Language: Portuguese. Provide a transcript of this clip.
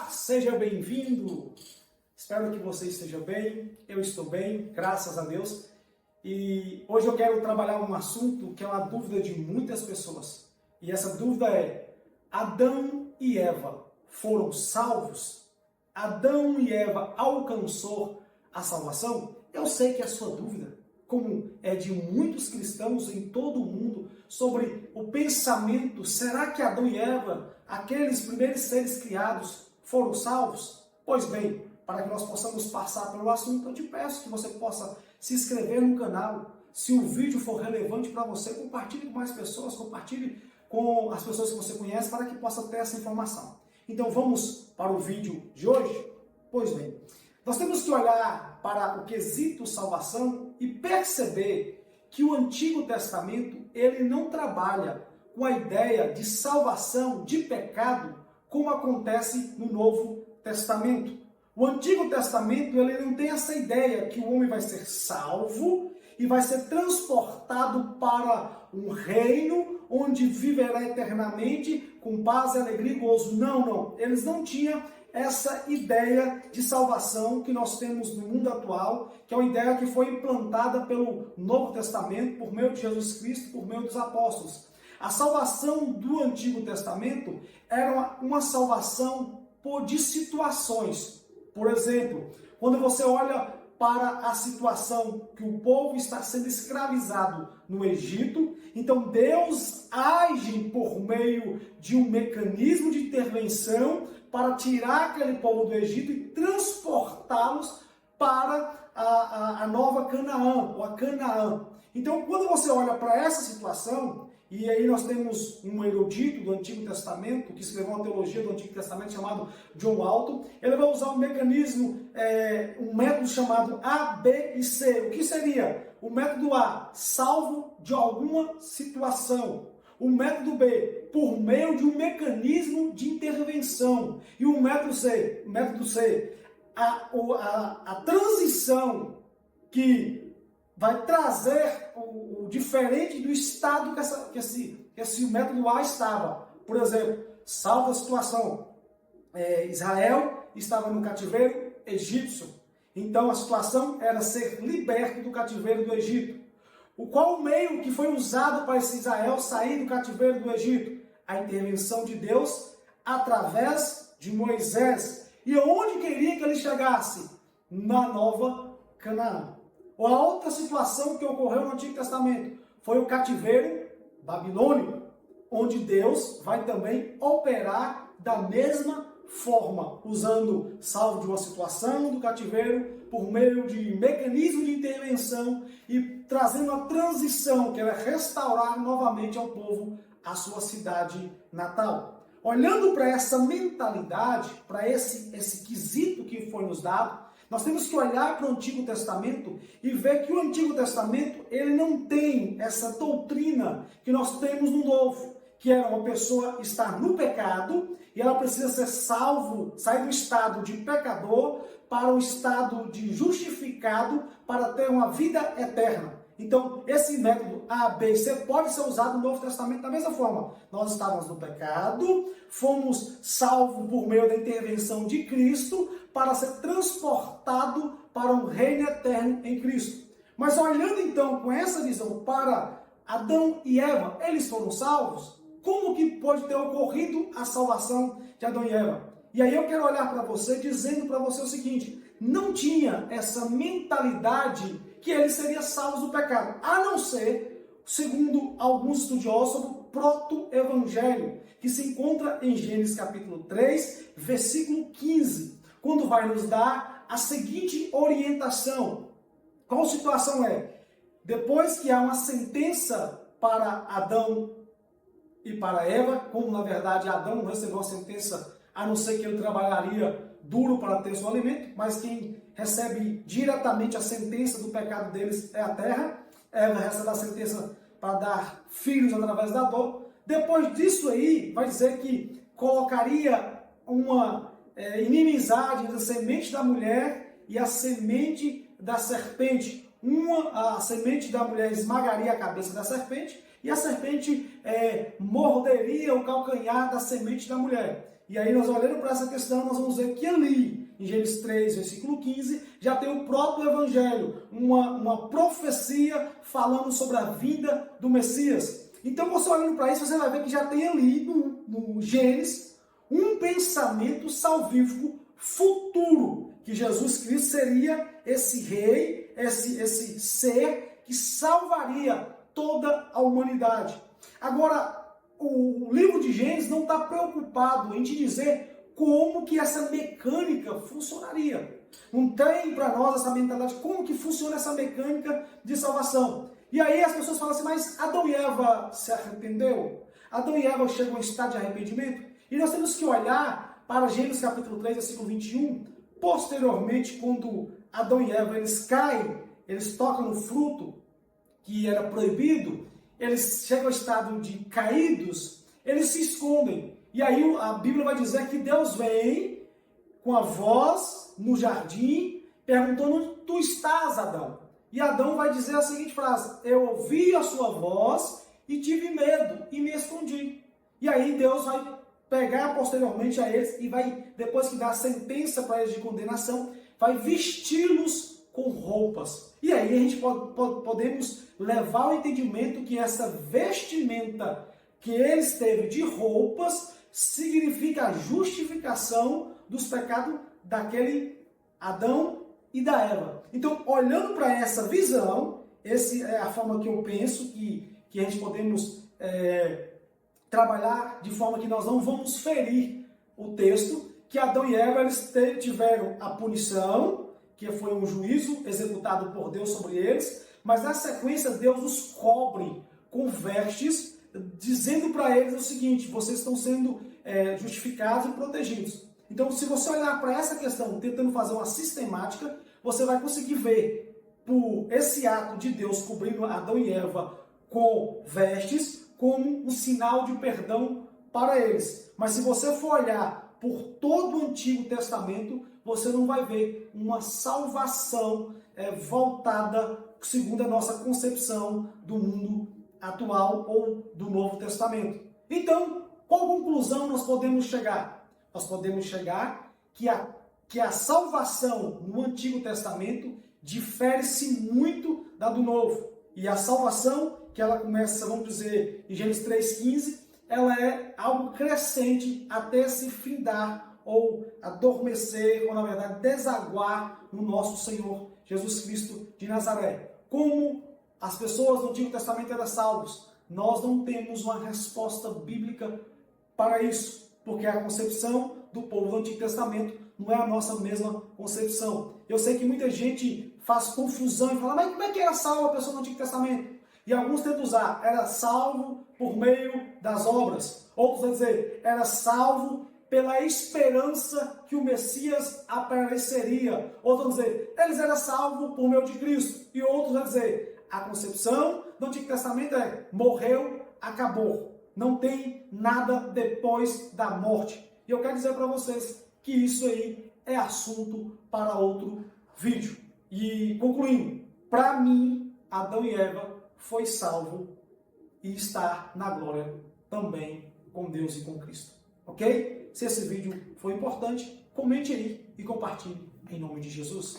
seja bem-vindo. Espero que você esteja bem. Eu estou bem, graças a Deus. E hoje eu quero trabalhar um assunto que é uma dúvida de muitas pessoas. E essa dúvida é: Adão e Eva foram salvos? Adão e Eva alcançou a salvação? Eu sei que é a sua dúvida, como é de muitos cristãos em todo o mundo, sobre o pensamento: será que Adão e Eva, aqueles primeiros seres criados, foram salvos? Pois bem, para que nós possamos passar pelo assunto, eu te peço que você possa se inscrever no canal. Se o vídeo for relevante para você, compartilhe com mais pessoas, compartilhe com as pessoas que você conhece, para que possa ter essa informação. Então vamos para o vídeo de hoje? Pois bem, nós temos que olhar para o quesito salvação e perceber que o Antigo Testamento ele não trabalha com a ideia de salvação de pecado como acontece no Novo Testamento. O Antigo Testamento ele não tem essa ideia que o homem vai ser salvo e vai ser transportado para um reino onde viverá eternamente com paz, alegria e gozo. Não. Eles não tinham essa ideia de salvação que nós temos no mundo atual, que é uma ideia que foi implantada pelo Novo Testamento, por meio de Jesus Cristo, por meio dos apóstolos. A salvação do Antigo Testamento era uma salvação de situações. Por exemplo, quando você olha para a situação que o povo está sendo escravizado no Egito, então Deus age por meio de um mecanismo de intervenção para tirar aquele povo do Egito e transportá-los para a nova Canaã, ou a Canaã. Então, quando você olha para essa situação, e aí nós temos um erudito do Antigo Testamento, que escreveu uma teologia do Antigo Testamento chamado John Walton, ele vai usar um mecanismo, um método chamado A, B e C. O que seria? O método A, salvo de alguma situação. O método B, por meio de um mecanismo de intervenção. E o método C, a transição que vai trazer o diferente do estado que esse método A estava. Por exemplo, salva a situação. Israel estava no cativeiro egípcio. Então a situação era ser liberto do cativeiro do Egito. Qual o meio que foi usado para esse Israel sair do cativeiro do Egito? A intervenção de Deus através de Moisés. E onde queria que ele chegasse? Na nova Canaã. A outra situação que ocorreu no Antigo Testamento foi o cativeiro babilônico, onde Deus vai também operar da mesma forma, usando salvo de uma situação do cativeiro por meio de mecanismo de intervenção e trazendo a transição, que é restaurar novamente ao povo a sua cidade natal. Olhando para essa mentalidade, para esse quesito que foi nos dado, nós temos que olhar para o Antigo Testamento e ver que o Antigo Testamento ele não tem essa doutrina que nós temos no Novo, que é uma pessoa estar no pecado e ela precisa ser salvo, sair do estado de pecador para o estado de justificado para ter uma vida eterna. Então, esse método A, B e C pode ser usado no Novo Testamento da mesma forma. Nós estávamos no pecado, fomos salvos por meio da intervenção de Cristo para ser transportado para um reino eterno em Cristo. Mas olhando então com essa visão para Adão e Eva, eles foram salvos? Como que pode ter ocorrido a salvação de Adão e Eva? E aí eu quero olhar para você dizendo para você o seguinte: não tinha essa mentalidade que eles seriam salvos do pecado, a não ser, segundo alguns estudiosos, sobre o proto-evangelho, que se encontra em Gênesis capítulo 3, versículo 15, quando vai nos dar a seguinte orientação. Qual situação é? Depois que há uma sentença para Adão e para Eva, como na verdade Adão não recebeu a sentença, a não ser que ele trabalharia duro para ter seu alimento, mas quem recebe diretamente a sentença do pecado deles é a terra. Eva recebe a sentença para dar filhos através da dor. Depois disso aí, vai dizer que colocaria uma inimizade entre a semente da mulher e a semente da serpente. A semente da mulher esmagaria a cabeça da serpente e a serpente morderia o calcanhar da semente da mulher. E aí nós olhando para essa questão, nós vamos ver que ali, em Gênesis 3, versículo 15, já tem o próprio Evangelho, uma profecia falando sobre a vinda do Messias. Então você olhando para isso, você vai ver que já tem ali no Gênesis um pensamento salvífico futuro, que Jesus Cristo seria esse rei, esse ser que salvaria toda a humanidade. Agora, o livro de Gênesis não está preocupado em te dizer como que essa mecânica funcionaria. Não tem para nós essa mentalidade, como que funciona essa mecânica de salvação. E aí as pessoas falam assim, mas Adão e Eva se arrependeu? Adão e Eva chegam a um estado de arrependimento? E nós temos que olhar para Gênesis capítulo 3, versículo 21, posteriormente, quando Adão e Eva eles caem, eles tocam no fruto que era proibido, eles chegam ao estado de caídos, eles se escondem. E aí a Bíblia vai dizer que Deus vem com a voz no jardim, perguntando, tu estás, Adão? E Adão vai dizer a seguinte frase, eu ouvi a sua voz e tive medo e me escondi. E aí Deus vai pegar posteriormente a eles e vai, depois que dá a sentença para eles de condenação, vai vesti-los com roupas. E aí a gente podemos levar ao entendimento que essa vestimenta que eles teve de roupas significa a justificação dos pecados daquele Adão e da Eva. Então, olhando para essa visão, essa é a forma que eu penso que a gente podemos trabalhar de forma que nós não vamos ferir o texto, que Adão e Eva eles tiveram a punição, que foi um juízo executado por Deus sobre eles, mas na sequência Deus os cobre com vestes, dizendo para eles o seguinte, vocês estão sendo justificados e protegidos. Então, se você olhar para essa questão, tentando fazer uma sistemática, você vai conseguir ver, por esse ato de Deus cobrindo Adão e Eva com vestes, como um sinal de perdão para eles. Mas se você for olhar por todo o Antigo Testamento, você não vai ver uma salvação voltada segundo a nossa concepção do mundo atual ou do Novo Testamento. Então, qual conclusão nós podemos chegar? Nós podemos chegar que a salvação no Antigo Testamento difere-se muito da do Novo. E a salvação, que ela começa, vamos dizer, em Gênesis 3,15, ela é algo crescente até se findar ou adormecer, ou na verdade desaguar no nosso Senhor Jesus Cristo de Nazaré. Como as pessoas do Antigo Testamento eram salvos, nós não temos uma resposta bíblica para isso, porque a concepção do povo do Antigo Testamento não é a nossa mesma concepção. Eu sei que muita gente faz confusão e fala, mas como é que era salva a pessoa do Antigo Testamento? E alguns tentam usar, era salvo por meio das obras. Outros vão dizer, era salvo pela esperança que o Messias apareceria. Outros vão dizer, eles eram salvos por meio de Cristo. E outros vão dizer, a concepção do Antigo Testamento é, morreu, acabou. Não tem nada depois da morte. E eu quero dizer para vocês que isso aí é assunto para outro vídeo. E concluindo, para mim, Adão e Eva foi salvo e está na glória também com Deus e com Cristo. Ok? Se esse vídeo foi importante, comente aí e compartilhe em nome de Jesus.